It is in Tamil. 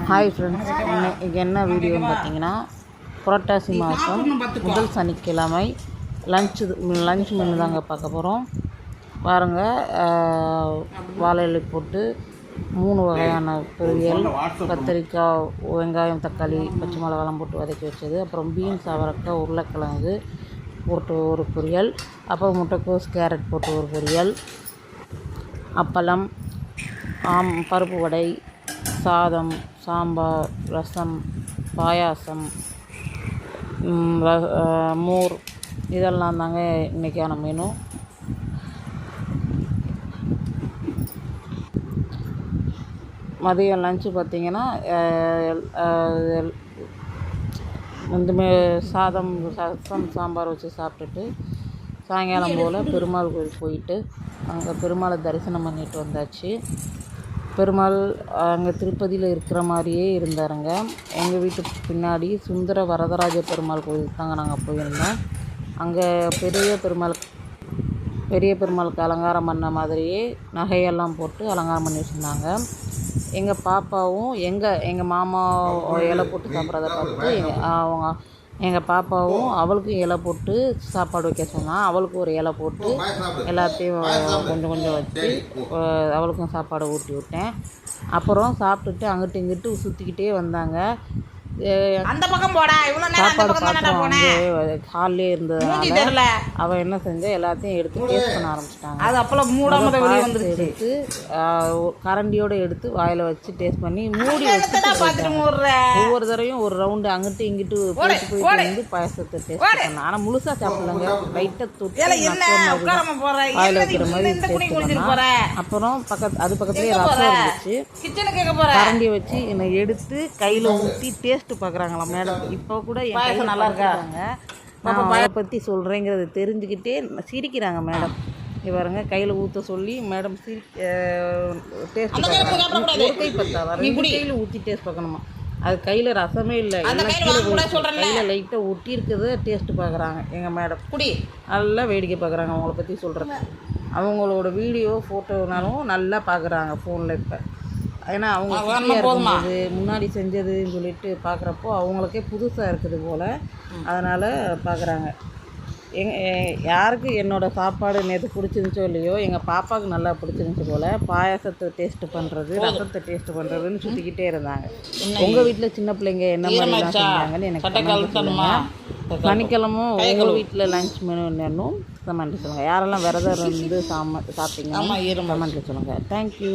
ஹாய் ஃப்ரெண்ட்ஸ், இன்றைக்கி என்ன வீடியோன்னு பார்த்தீங்கன்னா, புரட்டாசி மாதம் முதல் சனிக்கிழமை லஞ்ச் மெனு தாங்க பார்க்க போகிறோம். பாருங்கள், வாழை இலை போட்டு 3 வகையான பொரியல், கத்திரிக்காய், வெங்காயம், தக்காளி, பச்சை மிளகாலாம் போட்டு வதக்கி வச்சது, அப்புறம் பீன்ஸ், அவரைக்காய், உருளைக்கிழங்கு போட்டு ஒரு பொரியல், அப்புறம் முட்டைக்கோஸ், கேரட் போட்டு ஒரு பொரியல், அப்பளம், பருப்பு வடை, சாதம், சாம்பார், ரசம், பாயாசம், மோர், இதெல்லாம் தாங்க இன்றைக்கான மெனு. மதியம் லஞ்சு பார்த்திங்கன்னா சாதம், ரசம், சாம்பார் வச்சு சாப்பிட்டுட்டு சாயங்காலம் போல் பெருமாள் கோயில் போயிட்டு அங்கே பெருமாளை தரிசனம் பண்ணிட்டு வந்தாச்சு. பெருமாள் அங்கே திருப்பதியில் இருக்கிற மாதிரியே இருந்தாருங்க. எங்கள் வீட்டுக்கு பின்னாடி சுந்தர வரதராஜ பெருமாள் கோயிலுக்கு தாங்க நாங்கள் போயிருந்தோம். அங்கே பெரிய பெருமாளுக்கு அலங்காரம் பண்ண மாதிரியே நகையெல்லாம் போட்டு அலங்காரம் பண்ணி வச்சுருந்தாங்க. எங்கள் பாப்பாவும் எங்கள் மாமா இலை போட்டு சாப்பிட்றத பார்த்து எங்கள் பாப்பாவும் அவளுக்கும் இலை போட்டு சாப்பாடு வைக்க சொன்னால் அவளுக்கும் ஒரு இலை போட்டு எல்லாத்தையும் கொஞ்சம் கொஞ்சம் வச்சு அவளுக்கும் சாப்பாடு ஊட்டி விட்டேன். அப்புறம் சாப்பிட்டுட்டு அங்கிட்டு இங்கிட்டு சுற்றிக்கிட்டே வந்தாங்க. அந்த பக்கம் போடா, சாப்பாடு பாத்திரம் ஹால்லே இருந்ததுனால அவன் என்ன செஞ்சா எல்லாத்தையும் எடுத்து டேஸ்ட் பண்ண ஆரம்பிச்சிட்டாங்க. அது அப்பளம் மூடாம எடுத்து கரண்டியோடு எடுத்து வாயில் வச்சு டேஸ்ட் பண்ணி மூடி வச்சு ஒவ்வொரு தடவையும் ஒரு ரவுண்டு அங்கிட்டு இங்கிட்டு போயிட்டு வந்து பாயசத்தை டேஸ்ட் பண்ணேன். ஆனால் முழுசாக சாப்பிடலங்க, லைட்டாக தொட்டு வாயில் வைக்கிற மாதிரி டேஸ்ட் பண்ணேன். அப்புறம் அது பக்கத்துலேயே ரசம் இருந்துச்சு. கரண்டியை வச்சு என்னை எடுத்து கையில் ஊற்றி டேஸ்ட் பார்க்குறாங்களா மேடம். இப்போ கூட என் நல்லா இருக்காங்க, நான் அதை பற்றி சொல்கிறேங்கிறத தெரிஞ்சுக்கிட்டே சிரிக்கிறாங்க மேடம். இவருங்க கையில் ஊற்ற சொல்லி மேடம் டேஸ்ட் பார்க்குறாங்க. ஒரு கை பத்தாதா, 2 கையில் ஊற்றி டேஸ்ட் பார்க்கணுமா? அது கையில் ரசமே இல்லை, கையில் லைட்டாக ஊட்டி இருக்குது டேஸ்ட்டு பார்க்குறாங்க எங்கள் மேடம். நல்லா வேடிக்கை பார்க்குறாங்க. அவங்கள பற்றி சொல்கிறது, அவங்களோட வீடியோ ஃபோட்டோனாலும் நல்லா பார்க்குறாங்க ஃபோனில். இப்போ ஏன்னா அவங்க முன்னாடி செஞ்சதுன்னு சொல்லிட்டு பார்க்குறப்போ அவங்களுக்கே புதுசாக இருக்குது போல், அதனால் பார்க்குறாங்க. யாருக்கு என்னோடய சாப்பாடு நேற்று பிடிச்சிருந்துச்சோ இல்லையோ, எங்கள் பாப்பாவுக்கு நல்லா பிடிச்சிருந்துச்சு போல். பாயாசத்தை டேஸ்ட்டு பண்ணுறது, ரசத்தை டேஸ்ட்டு பண்ணுறதுன்னு சுற்றிக்கிட்டே இருந்தாங்க. உங்கள் வீட்டில் சின்ன பிள்ளைங்க என்ன மாதிரிலாம் செஞ்சாங்கன்னு எனக்கு சனிக்கிழமும் உங்கள் வீட்டில் லஞ்ச் மெனு என்னன்னும் கமெண்ட்டில் சொல்லுங்கள். யாரெல்லாம் விரதம் இருந்து சாப்பிட்டீங்கன்னா கமெண்ட்டில் சொல்லுங்கள். தேங்க்யூ.